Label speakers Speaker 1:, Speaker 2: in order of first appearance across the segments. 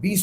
Speaker 1: 20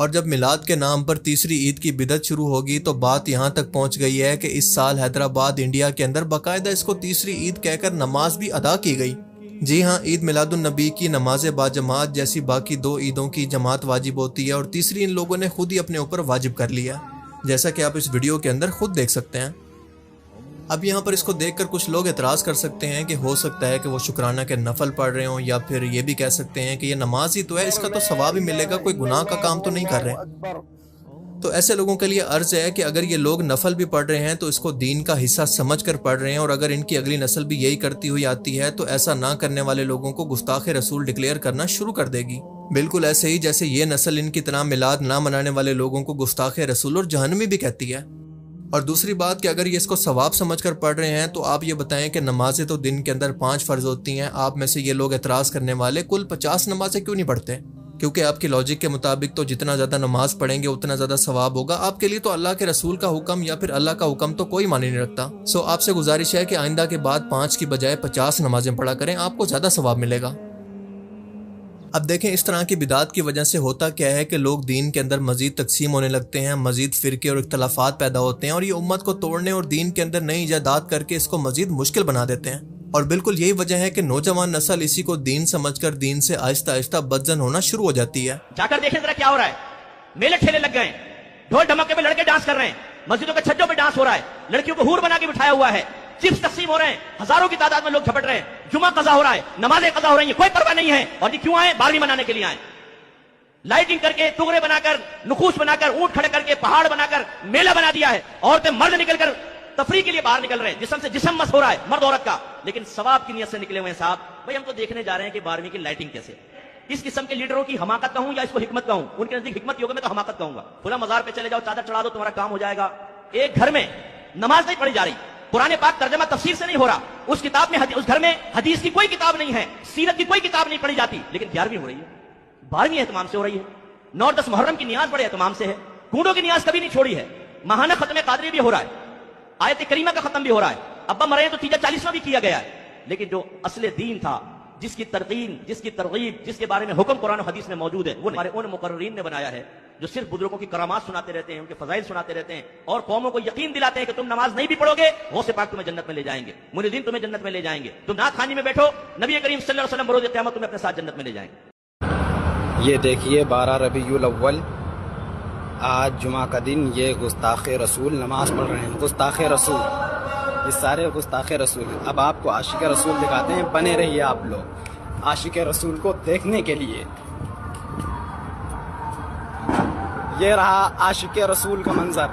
Speaker 2: اور جب میلاد کے نام پر تیسری عید کی بدعت شروع ہوگی تو بات یہاں تک پہنچ گئی ہے کہ اس سال حیدرآباد انڈیا کے اندر باقاعدہ اس کو تیسری عید کہہ کر نماز بھی ادا کی گئی۔ جی ہاں، عید میلاد النبی کی نماز باجماعت جیسی باقی 2 عیدوں کی جماعت واجب ہوتی ہے، اور تیسری ان لوگوں نے خود ہی اپنے اوپر واجب کر لیا، جیسا کہ آپ اس ویڈیو کے اندر خود دیکھ سکتے ہیں۔ اب یہاں پر اس کو دیکھ کر کچھ لوگ اعتراض کر سکتے ہیں کہ ہو سکتا ہے کہ وہ شکرانہ کے نفل پڑھ رہے ہوں، یا پھر یہ بھی کہہ سکتے ہیں کہ یہ نماز ہی تو ہے، اس کا تو ثواب ہی ملے گا، کوئی گناہ کا کام تو نہیں کر رہے۔ تو ایسے لوگوں کے لیے عرض ہے کہ اگر یہ لوگ نفل بھی پڑھ رہے ہیں تو اس کو دین کا حصہ سمجھ کر پڑھ رہے ہیں، اور اگر ان کی اگلی نسل بھی یہی کرتی ہوئی آتی ہے تو ایسا نہ کرنے والے لوگوں کو گستاخ رسول ڈکلیئر کرنا شروع کر دے گی، بالکل ایسے ہی جیسے یہ نسل ان کی طرح میلاد نہ منانے والے لوگوں کو گستاخ رسول اور جہنمی بھی کہتی ہے۔ اور دوسری بات کہ اگر یہ اس کو ثواب سمجھ کر پڑھ رہے ہیں تو آپ یہ بتائیں کہ نمازیں تو دن کے اندر 5 فرض ہوتی ہیں، آپ میں سے یہ لوگ اعتراض کرنے والے کل 50 نمازیں کیوں نہیں پڑھتے؟ کیونکہ آپ کی لاجک کے مطابق تو جتنا زیادہ نماز پڑھیں گے اتنا زیادہ ثواب ہوگا، آپ کے لیے تو اللہ کے رسول کا حکم یا پھر اللہ کا حکم تو کوئی معنی نہیں رکھتا۔ سو آپ سے گزارش ہے کہ آئندہ کے بعد 5 کی بجائے 50 نمازیں پڑھا کریں، آپ کو زیادہ ثواب ملے گا۔ اب دیکھیں اس طرح کی بدعات کی وجہ سے ہوتا کیا ہے کہ لوگ دین کے اندر مزید تقسیم ہونے لگتے ہیں، مزید فرقے اور اختلافات پیدا ہوتے ہیں، اور یہ امت کو توڑنے اور دین کے اندر نئی ایجادات کر کے اس کو مزید مشکل بنا دیتے ہیں۔ اور بالکل یہی وجہ ہے کہ نوجوان نسل اسی کو دین سمجھ کر دین سے آہستہ آہستہ بدزن ہونا شروع ہو جاتی ہے۔
Speaker 3: جا کر دیکھیں ذرا کیا ہو رہا ہے، میلے ٹھیلے لگ گئے، ڈھول ڈھمکے میں لڑکے ڈانس کر رہے ہیں، مسجدوں کے چھجوں پہ ڈانس ہو رہا ہے، لڑکیوں کو حور بنا کے بٹھایا ہوا ہے، چپس تقسیم ہو رہے ہیں، ہزاروں کی تعداد میں لوگ جھپٹ رہے ہیں، جمعہ قضا ہو رہا ہے، نمازیں قضا ہو رہی ہیں، کوئی پرواہ نہیں ہے۔ اور یہ کیوں آئے؟ 12ویں منانے کے لیے آئے، لائٹنگ کر کے، تغرے بنا کر، نقوش بنا کر، اونٹ کھڑے کر کے، پہاڑ بنا کر میلہ بنا دیا ہے، عورتیں مرد نکل کر تفریح کے لیے باہر نکل رہے ہیں، جسم سے جسم مس ہو رہا ہے مرد عورت کا، لیکن ثواب کی نیت سے نکلے ہوئے ہیں صاحب۔ بھائی ہم تو دیکھنے جا رہے ہیں کہ 12ویں کی لائٹنگ کیسے، اس قسم کے لیڈروں کی حماقت کہوں یا اس کو حکمت کہوں؟ ان کے نزدیک حکمت ہوگا، میں تو حماقت کہوں گا۔ کھلا مزار پہ چلے جاؤ، چادر چڑھا دو، تمہارا کام ہو جائے گا۔ ایک گھر میں نماز نہیں پڑھی جا رہی، قرآن پاک ترجمہ تفسیر سے نہیں ہو رہا، اس کتاب میں اس گھر میں حدیث کی کوئی کتاب نہیں ہے، سیرت کی کوئی کتاب نہیں پڑھی جاتی، لیکن 11ویں ہو رہی ہے، 12ویں اہتمام سے ہو رہی ہے، 9 اور 10 محرم کی نیاز بڑے اہتمام سے ہے، کنڈوں کی نیاز کبھی نہیں چھوڑی ہے، ماہانہ ختم قادری بھی ہو رہا ہے، آیت کریمہ کا ختم بھی ہو رہا ہے، ابا مرے تو تیجا 40واں بھی کیا گیا ہے، لیکن جو اصل دین تھا، جس کی ترقین، جس کی ترغیب، جس کے بارے میں حکم قرآن و حدیث میں موجود ہے، وہ ہمارے ان مقررین نے بنایا ہے جو صرف بزرگوں کی کرامات سناتے رہتے ہیں، ان کے فضائل سناتے رہتے ہیں، اور قوموں کو یقین دلاتے ہیں کہ تم نماز نہیں بھی پڑھو گے غوث پاک تمہیں جنت میں لے جائیں گے، مریدین تمہیں جنت میں لے جائیں گے، تم نعت خوانی میں بیٹھو، نبی کریم صلی اللہ علیہ وسلم بروز قیامت تمہیں اپنے ساتھ جنت میں لے جائیں گے۔
Speaker 4: یہ دیکھیے 12 ربیع الاول، آج جمعہ کا دن، یہ گستاخ رسول نماز پڑھ رہے ہیں، گستاخ رسول، یہ سارے گستاخ رسول ہیں۔ اب آپ کو عاشق رسول دکھاتے ہیں، بنے رہیے آپ لوگ عاشق رسول کو دیکھنے کے لیے۔ یہ رہا عاشق رسول کا منظر،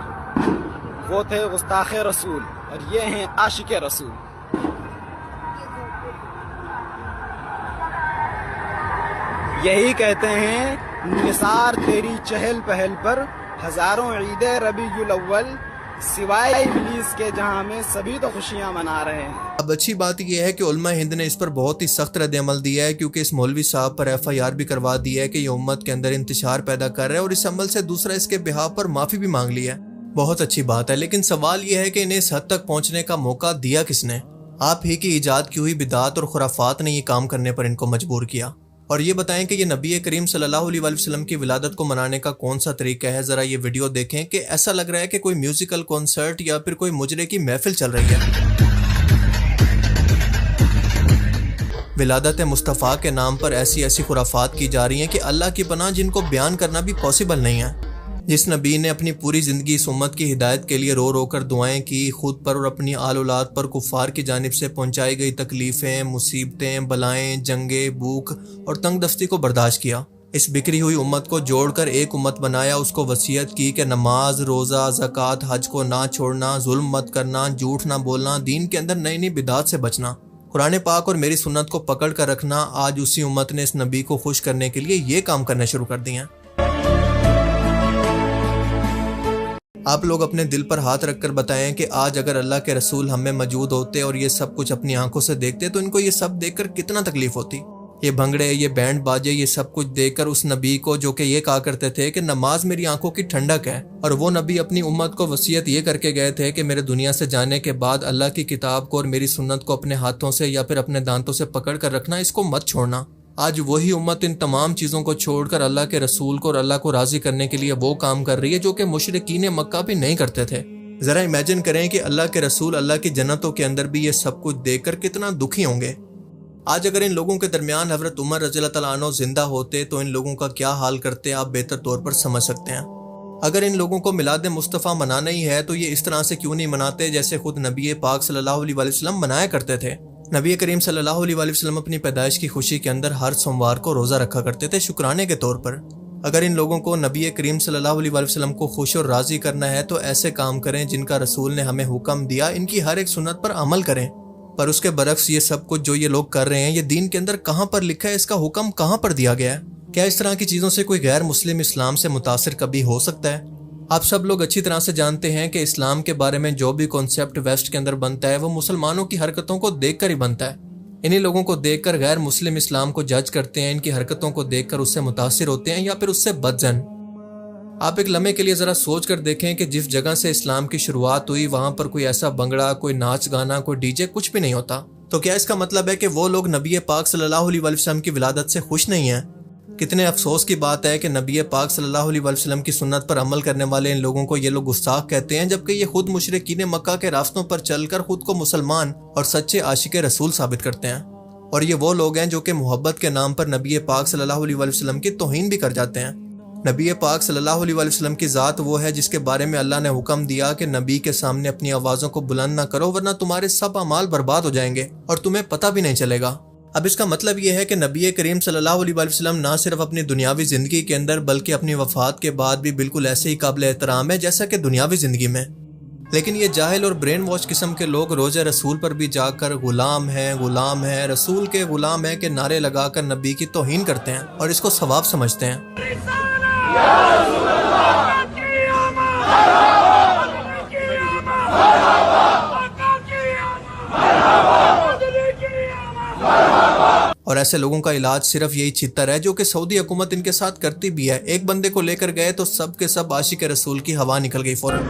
Speaker 4: وہ تھے گستاخ رسول اور یہ ہیں عاشق رسول۔ یہی کہتے ہیں نثار تیری چہل پہل پر، ہزاروں عید ربیع الاول، سوائے ابلیس کے جہاں میں سبھی تو خوشیاں منا رہے ہیں۔
Speaker 2: اب اچھی بات یہ ہے کہ علماء ہند نے اس پر بہت ہی سخت رد عمل دیا ہے، کیونکہ اس مولوی صاحب پر FIR بھی کروا دی ہے کہ یہ امت کے اندر انتشار پیدا کر رہا ہے، اور اس عمل سے دوسرا اس کے بہاف پر معافی بھی مانگ لی ہے۔ بہت اچھی بات ہے، لیکن سوال یہ ہے کہ انہیں اس حد تک پہنچنے کا موقع دیا کس نے؟ آپ ہی کی ایجاد کی ہوئی بدعات اور خرافات نے یہ کام کرنے پر ان کو مجبور کیا۔ اور یہ بتائیں کہ یہ نبی کریم صلی اللہ علیہ وسلم کی ولادت کو منانے کا کون سا طریقہ ہے؟ ذرا یہ ویڈیو دیکھیں کہ ایسا لگ رہا ہے کہ کوئی میوزیکل کنسرٹ یا پھر کوئی مجرے کی محفل چل رہی ہے۔ ولادت مصطفیٰ کے نام پر ایسی خرافات کی جا رہی ہیں کہ اللہ کی پناہ جن کو بیان کرنا بھی پاسبل نہیں ہے۔ جس نبی نے اپنی پوری زندگی اس امت کی ہدایت کے لیے رو رو کر دعائیں کی، خود پر اور اپنی آل اولاد پر کفار کی جانب سے پہنچائی گئی تکلیفیں، مصیبتیں، بلائیں، جنگیں، بھوک اور تنگ دستی کو برداشت کیا، اس بکھری ہوئی امت کو جوڑ کر ایک امت بنایا، اس کو وصیت کی کہ نماز، روزہ، زکوٰۃ، حج کو نہ چھوڑنا، ظلم مت کرنا، جھوٹ نہ بولنا، دین کے اندر نئی نئی بدعات سے بچنا، قرآن پاک اور میری سنت کو پکڑ کر رکھنا۔ آج اسی امت نے اس نبی کو خوش کرنے کے لیے یہ کام کرنا شروع کر دیے ہیں۔ آپ لوگ اپنے دل پر ہاتھ رکھ کر بتائیں کہ آج اگر اللہ کے رسول ہم میں موجود ہوتے اور یہ سب کچھ اپنی آنکھوں سے دیکھتے تو ان کو یہ سب دیکھ کر کتنا تکلیف ہوتی۔ یہ بھنگڑے، یہ بینڈ باجے، یہ سب کچھ دیکھ کر اس نبی کو جو کہ یہ کہا کرتے تھے کہ نماز میری آنکھوں کی ٹھنڈک ہے، اور وہ نبی اپنی امت کو وصیت یہ کر کے گئے تھے کہ میرے دنیا سے جانے کے بعد اللہ کی کتاب کو اور میری سنت کو اپنے ہاتھوں سے یا پھر اپنے دانتوں سے پکڑ کر رکھنا، اس کو مت چھوڑنا۔ آج وہی امت ان تمام چیزوں کو چھوڑ کر اللہ کے رسول کو اور اللہ کو راضی کرنے کے لیے وہ کام کر رہی ہے جو کہ مشرکین مکہ بھی نہیں کرتے تھے۔ ذرا امیجن کریں کہ اللہ کے رسول اللہ کی جنتوں کے اندر بھی یہ سب کچھ دیکھ کر کتنا دکھی ہوں گے۔ آج اگر ان لوگوں کے درمیان حضرت عمر رضی اللہ تعالیٰ عنہ زندہ ہوتے تو ان لوگوں کا کیا حال کرتے آپ بہتر طور پر سمجھ سکتے ہیں۔ اگر ان لوگوں کو میلاد مصطفیٰ منانا ہی ہے تو یہ اس طرح سے کیوں نہیں مناتے جیسے خود نبی پاک صلی اللہ علیہ وسلم منایا کرتے تھے۔ نبی کریم صلی اللہ علیہ وسلم اپنی پیدائش کی خوشی کے اندر ہر سوموار کو روزہ رکھا کرتے تھے شکرانے کے طور پر۔ اگر ان لوگوں کو نبی کریم صلی اللہ علیہ وسلم کو خوش اور راضی کرنا ہے تو ایسے کام کریں جن کا رسول نے ہمیں حکم دیا، ان کی ہر ایک سنت پر عمل کریں۔ پر اس کے برعکس یہ سب کچھ جو یہ لوگ کر رہے ہیں یہ دین کے اندر کہاں پر لکھا ہے، اس کا حکم کہاں پر دیا گیا ہے؟ کیا اس طرح کی چیزوں سے کوئی غیر مسلم اسلام سے متاثر کبھی ہو سکتا ہے؟ آپ سب لوگ اچھی طرح سے جانتے ہیں کہ اسلام کے بارے میں جو بھی کانسیپٹ ویسٹ کے اندر بنتا ہے وہ مسلمانوں کی حرکتوں کو دیکھ کر ہی بنتا ہے۔ انہی لوگوں کو دیکھ کر غیر مسلم اسلام کو جج کرتے ہیں، ان کی حرکتوں کو دیکھ کر اس سے متاثر ہوتے ہیں یا پھر اس سے بدظن۔ آپ ایک لمحے کے لیے ذرا سوچ کر دیکھیں کہ جس جگہ سے اسلام کی شروعات ہوئی وہاں پر کوئی ایسا بنگڑا، کوئی ناچ گانا، کوئی ڈی جے کچھ بھی نہیں ہوتا۔ تو کیا اس کا مطلب ہے کہ وہ لوگ نبی پاک صلی اللہ علیہ وسلم کی ولادت سے خوش نہیں ہیں؟ کتنے افسوس کی بات ہے کہ نبی پاک صلی اللہ علیہ وسلم کی سنت پر عمل کرنے والے ان لوگوں کو یہ لوگ گستاخ کہتے ہیں، جبکہ یہ خود مشرکین مکہ کے راستوں پر چل کر خود کو مسلمان اور سچے عاشق رسول ثابت کرتے ہیں۔ اور یہ وہ لوگ ہیں جو کہ محبت کے نام پر نبی پاک صلی اللہ علیہ وسلم کی توہین بھی کر جاتے ہیں۔ نبی پاک صلی اللہ علیہ وسلم کی ذات وہ ہے جس کے بارے میں اللہ نے حکم دیا کہ نبی کے سامنے اپنی آوازوں کو بلند نہ کرو ورنہ تمہارے سب اعمال برباد ہو جائیں گے اور تمہیں پتہ بھی نہیں چلے گا۔ اب اس کا مطلب یہ ہے کہ نبی کریم صلی اللہ علیہ وسلم نہ صرف اپنی دنیاوی زندگی کے اندر بلکہ اپنی وفات کے بعد بھی بالکل ایسے ہی قابل احترام ہے جیسا کہ دنیاوی زندگی میں۔ لیکن یہ جاہل اور برین واش قسم کے لوگ روزہ رسول پر بھی جا کر غلام ہے رسول کے غلام ہے کہ نعرے لگا کر نبی کی توہین کرتے ہیں اور اس کو ثواب سمجھتے ہیں۔ اور ایسے لوگوں کا علاج صرف یہی چھتر ہے جو کہ سعودی حکومت ان کے ساتھ کرتی بھی ہے۔ ایک بندے کو لے کر گئے تو سب کے سب عاشق رسول کی ہوا نکل گئی فوراً۔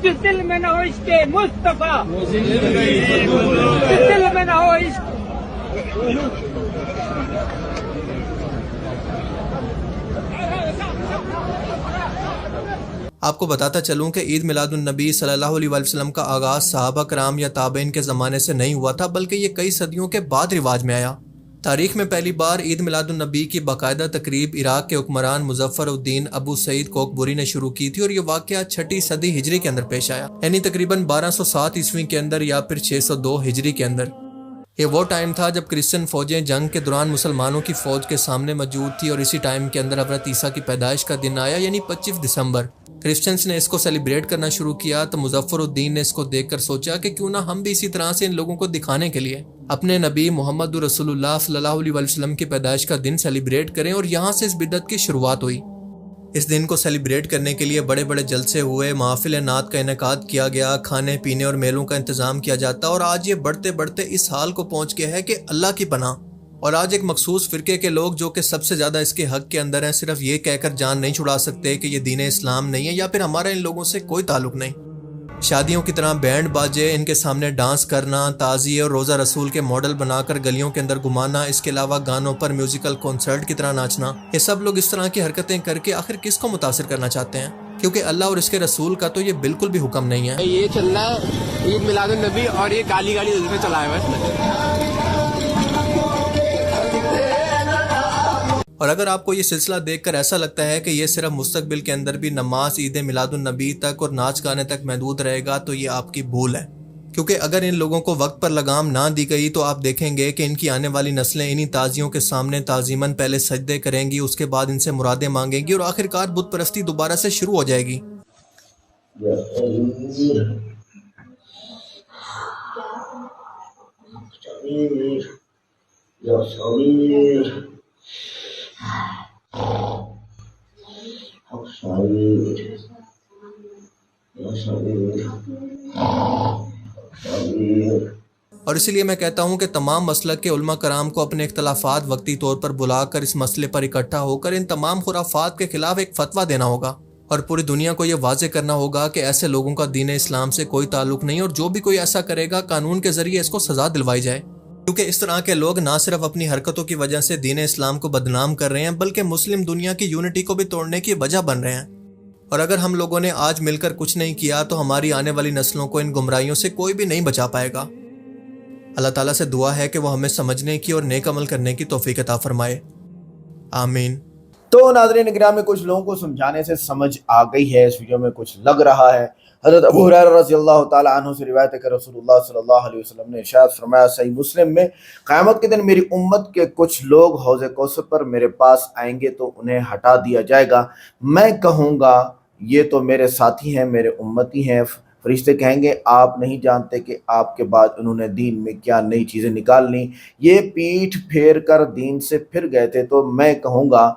Speaker 5: جس دل میں نہ ہو عشق مصطفیٰ، جس دل میں نہ ہو عشق۔
Speaker 2: آپ کو بتاتا چلوں کہ عید میلاد النبی صلی اللہ علیہ وسلم کا آغاز صحابہ کرام یا تابعین کے زمانے سے نہیں ہوا تھا بلکہ یہ کئی صدیوں کے بعد رواج میں آیا۔ تاریخ میں پہلی بار عید میلاد النبی کی باقاعدہ تقریب عراق کے حکمران مظفر الدین ابو سعید کوکبری نے شروع کی تھی اور یہ واقعہ 6 صدی ہجری کے اندر پیش آیا، یعنی تقریباً 1207 عیسوی کے اندر یا پھر 602 ہجری کے اندر۔ یہ وہ ٹائم تھا جب کرسچن فوجیں جنگ کے دوران مسلمانوں کی فوج کے سامنے موجود تھی اور اسی ٹائم کے اندر حضرت عیسیٰ کی پیدائش کا دن آیا، یعنی 25 دسمبر۔ کرسچنز نے اس کو سیلیبریٹ کرنا شروع کیا تو مظفر الدین نے اس کو دیکھ کر سوچا کہ کیوں نہ ہم بھی اسی طرح سے ان لوگوں کو دکھانے کے لیے اپنے نبی محمد رسول اللہ صلی اللہ علیہ وسلم کی پیدائش کا دن سیلیبریٹ کریں، اور یہاں سے اس بدعت کی شروعات ہوئی۔ اس دن کو سیلیبریٹ کرنے کے لیے بڑے بڑے جلسے ہوئے، محافل نعت کا انعقاد کیا گیا، کھانے پینے اور میلوں کا انتظام کیا جاتا، اور آج یہ بڑھتے بڑھتے اس حال کو پہنچ گیا ہے کہ اللہ کی پناہ۔ اور آج ایک مخصوص فرقے کے لوگ جو کہ سب سے زیادہ اس کے حق کے اندر ہیں صرف یہ کہہ کر جان نہیں چھڑا سکتے کہ یہ دین اسلام نہیں ہے یا پھر ہمارا ان لوگوں سے کوئی تعلق نہیں۔ شادیوں کی طرح بینڈ باجے، ان کے سامنے ڈانس کرنا، تعزیے اور روزہ رسول کے ماڈل بنا کر گلیوں کے اندر گھمانا، اس کے علاوہ گانوں پر میوزیکل کنسرٹ کی طرح ناچنا، یہ سب لوگ اس طرح کی حرکتیں کر کے آخر کس کو متاثر کرنا چاہتے ہیں؟ کیونکہ اللہ اور اس کے رسول کا تو یہ بالکل بھی حکم نہیں ہے۔
Speaker 4: یہ چل رہا ہے عید میلاد النبی اور یہ گالی دل میں چلا ہے۔
Speaker 2: اور اگر آپ کو یہ سلسلہ دیکھ کر ایسا لگتا ہے کہ یہ صرف مستقبل کے اندر بھی نماز عید میلاد النبی تک اور ناچ گانے تک محدود رہے گا تو یہ آپ کی بھول ہے، کیونکہ اگر ان لوگوں کو وقت پر لگام نہ دی گئی تو آپ دیکھیں گے کہ ان کی آنے والی نسلیں انہی تازیوں کے سامنے تعظیماً پہلے سجدے کریں گی، اس کے بعد ان سے مرادیں مانگیں گی اور آخرکار بت پرستی دوبارہ سے شروع ہو جائے گی۔ اور اسی لیے میں کہتا ہوں کہ تمام مسلک کے علماء کرام کو اپنے اختلافات وقتی طور پر بلا کر اس مسئلے پر اکٹھا ہو کر ان تمام خرافات کے خلاف ایک فتویٰ دینا ہوگا، اور پوری دنیا کو یہ واضح کرنا ہوگا کہ ایسے لوگوں کا دین اسلام سے کوئی تعلق نہیں، اور جو بھی کوئی ایسا کرے گا قانون کے ذریعے اس کو سزا دلوائی جائے، کیونکہ اس طرح کے لوگ نہ صرف اپنی حرکتوں کی وجہ سے دین اسلام کو بدنام کر رہے ہیں بلکہ مسلم دنیا کی یونٹی کو بھی توڑنے کی وجہ بن رہے ہیں۔ اور اگر ہم لوگوں نے آج مل کر کچھ نہیں کیا تو ہماری آنے والی نسلوں کو ان گمراہیوں سے کوئی بھی نہیں بچا پائے گا۔ اللہ تعالیٰ سے دعا ہے کہ وہ ہمیں سمجھنے کی اور نیک عمل کرنے کی توفیق عطا فرمائے، آمین۔
Speaker 1: تو ناظرین گرامی، کچھ لوگوں کو سمجھانے سے سمجھ آ گئی ہے، اس ویڈیو میں کچھ لگ رہا ہے۔ حضرت ابو ہریرہ رضی اللہ تعالی عنہ سے روایت ہے کہ رسول اللہ صلی اللہ علیہ وسلم نے ارشاد فرمایا صحیح مسلم میں، قیامت کے دن میری امت کے کچھ لوگ حوض کوثر پر میرے پاس آئیں گے تو انہیں ہٹا دیا جائے گا، میں کہوں گا یہ تو میرے ساتھی ہیں، میرے امتی ہیں۔ فرشتے کہیں گے آپ نہیں جانتے کہ آپ کے بعد انہوں نے دین میں کیا نئی چیزیں نکال لیں، یہ پیٹھ پھیر کر دین سے پھر گئے تھے، تو میں کہوں گا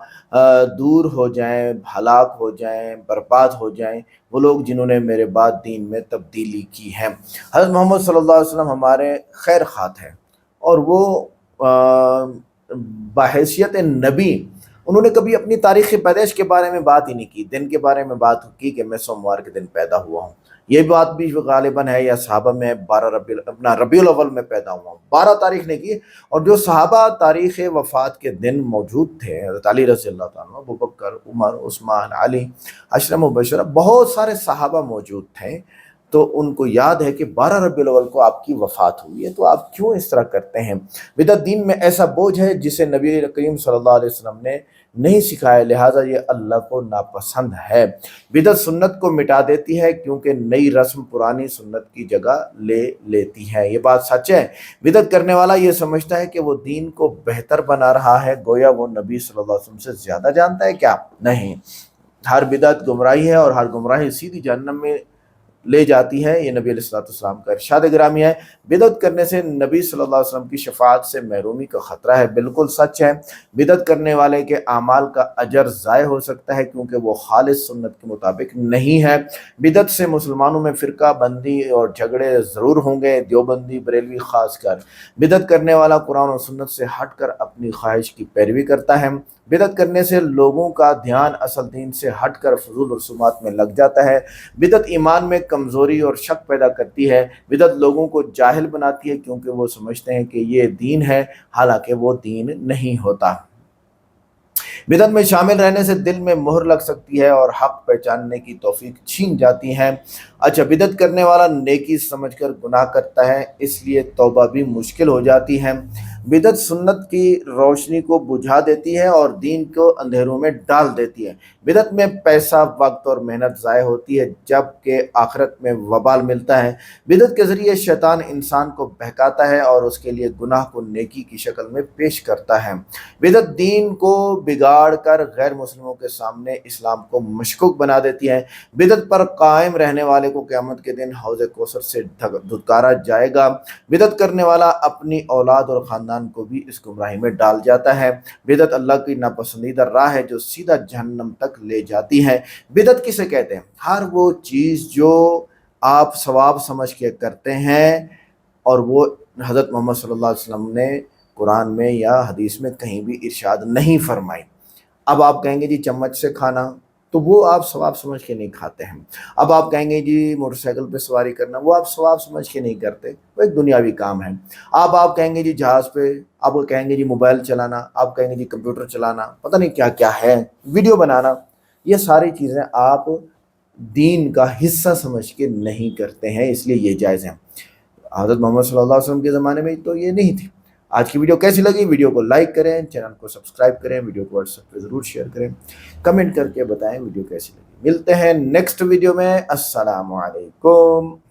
Speaker 1: دور ہو جائیں، ہلاک ہو جائیں، برباد ہو جائیں وہ لوگ جنہوں نے میرے بعد دین میں تبدیلی کی ہے۔ حضرت محمد صلی اللہ علیہ وسلم ہمارے خیر خواہ ہیں، اور وہ بحیثیت نبی انہوں نے کبھی اپنی تاریخ پیدائش کے بارے میں بات ہی نہیں کی، دن کے بارے میں بات کی کہ میں سوموار کے دن پیدا ہوا ہوں، یہ بات بھی غالباً ہے، یا صحابہ میں 12 ربیع الاول میں پیدا ہوا ہوں، 12 تاریخ نے کی۔ اور جو صحابہ تاریخ وفات کے دن موجود تھے، حضرت علی رضی اللہ تعالیٰ عنہ، ابو بکر، عمر، عثمان، علی، عشرہ مبشرہ، بہت سارے صحابہ موجود تھے، تو ان کو یاد ہے کہ 12 ربیع الاول کو آپ کی وفات ہوئی ہے، تو آپ کیوں اس طرح کرتے ہیں؟ بدعت دین میں ایسا بوجھ ہے جسے نبی کریم صلی اللہ علیہ وسلم نے نہیں سکھایا، لہٰذا یہ اللہ کو ناپسند ہے۔ بدعت سنت کو مٹا دیتی ہے کیونکہ نئی رسم پرانی سنت کی جگہ لے لیتی ہے، یہ بات سچ ہے۔ بدعت کرنے والا یہ سمجھتا ہے کہ وہ دین کو بہتر بنا رہا ہے، گویا وہ نبی صلی اللہ علیہ وسلم سے زیادہ جانتا ہے کیا؟ نہیں، ہر بدعت گمراہی ہے اور ہر گمراہی سیدھی جہنم میں لے جاتی ہے، یہ نبی علیہ السلام کا ارشاد گرامی ہے۔ بدعت کرنے سے نبی صلی اللہ علیہ وسلم کی شفاعت سے محرومی کا خطرہ ہے، بالکل سچ ہے۔ بدعت کرنے والے کے اعمال کا اجر ضائع ہو سکتا ہے کیونکہ وہ خالص سنت کے مطابق نہیں ہے۔ بدعت سے مسلمانوں میں فرقہ بندی اور جھگڑے ضرور ہوں گے، دیوبندی، بریلوی خاص کر۔ بدعت کرنے والا قرآن و سنت سے ہٹ کر اپنی خواہش کی پیروی کرتا ہے۔ بدعت کرنے سے لوگوں کا دھیان اصل دین سے ہٹ کر فضول رسومات میں لگ جاتا ہے۔ بدعت ایمان میں کمزوری اور شک پیدا کرتی ہے۔ بدعت لوگوں کو جاہل بناتی ہے کیونکہ وہ سمجھتے ہیں کہ یہ دین ہے، حالانکہ وہ دین نہیں ہوتا۔ بدعت میں شامل رہنے سے دل میں مہر لگ سکتی ہے اور حق پہچاننے کی توفیق چھین جاتی ہے۔ اچھا، بدعت کرنے والا نیکی سمجھ کر گناہ کرتا ہے، اس لیے توبہ بھی مشکل ہو جاتی ہے۔ بدعت سنت کی روشنی کو بجھا دیتی ہے اور دین کو اندھیروں میں ڈال دیتی ہے۔ بدعت میں پیسہ، وقت اور محنت ضائع ہوتی ہے جبکہ آخرت میں وبال ملتا ہے۔ بدعت کے ذریعے شیطان انسان کو بہکاتا ہے اور اس کے لیے گناہ کو نیکی کی شکل میں پیش کرتا ہے۔ بدعت دین کو بگاڑ کر غیر مسلموں کے سامنے اسلام کو مشکوک بنا دیتی ہے۔ بدعت پر قائم رہنے والے کو قیامت کے دن حوض کوثر سے دھتکارا جائے گا۔ بدعت کرنے والا اپنی اولاد اور خاندان کو بھی اس گمراہی میں ڈال جاتا ہے۔ بدعت اللہ کی ناپسندیدہ راہ ہے جو سیدھا جہنم تک لے جاتی ہے۔ بدعت کسے کہتے ہیں؟ ہر وہ چیز جو آپ ثواب سمجھ کے کرتے ہیں اور وہ حضرت محمد صلی اللہ علیہ وسلم نے قرآن میں یا حدیث میں کہیں بھی ارشاد نہیں فرمائی۔ اب آپ کہیں گے جی چمچ سے کھانا، تو وہ آپ ثواب سمجھ کے نہیں کھاتے ہیں۔ اب آپ کہیں گے جی موٹر سائیکل پہ سواری کرنا، وہ آپ ثواب سمجھ کے نہیں کرتے، وہ ایک دنیاوی کام ہے۔ آپ کہیں گے جی جہاز پہ، آپ کہیں گے جی موبائل چلانا، آپ کہیں گے جی کمپیوٹر چلانا، پتہ نہیں کیا کیا ہے، ویڈیو بنانا، یہ ساری چیزیں آپ دین کا حصہ سمجھ کے نہیں کرتے ہیں، اس لیے یہ جائز ہیں۔ حضرت محمد صلی اللہ علیہ وسلم کے زمانے میں تو یہ نہیں تھی۔ آج کی ویڈیو کیسی لگی؟ ویڈیو کو لائک کریں، چینل کو سبسکرائب کریں، ویڈیو کو واٹس ایپ پہ ضرور شیئر کریں، کمنٹ کر کے بتائیں ویڈیو کیسی لگی۔ ملتے ہیں نیکسٹ ویڈیو میں۔ السلام علیکم۔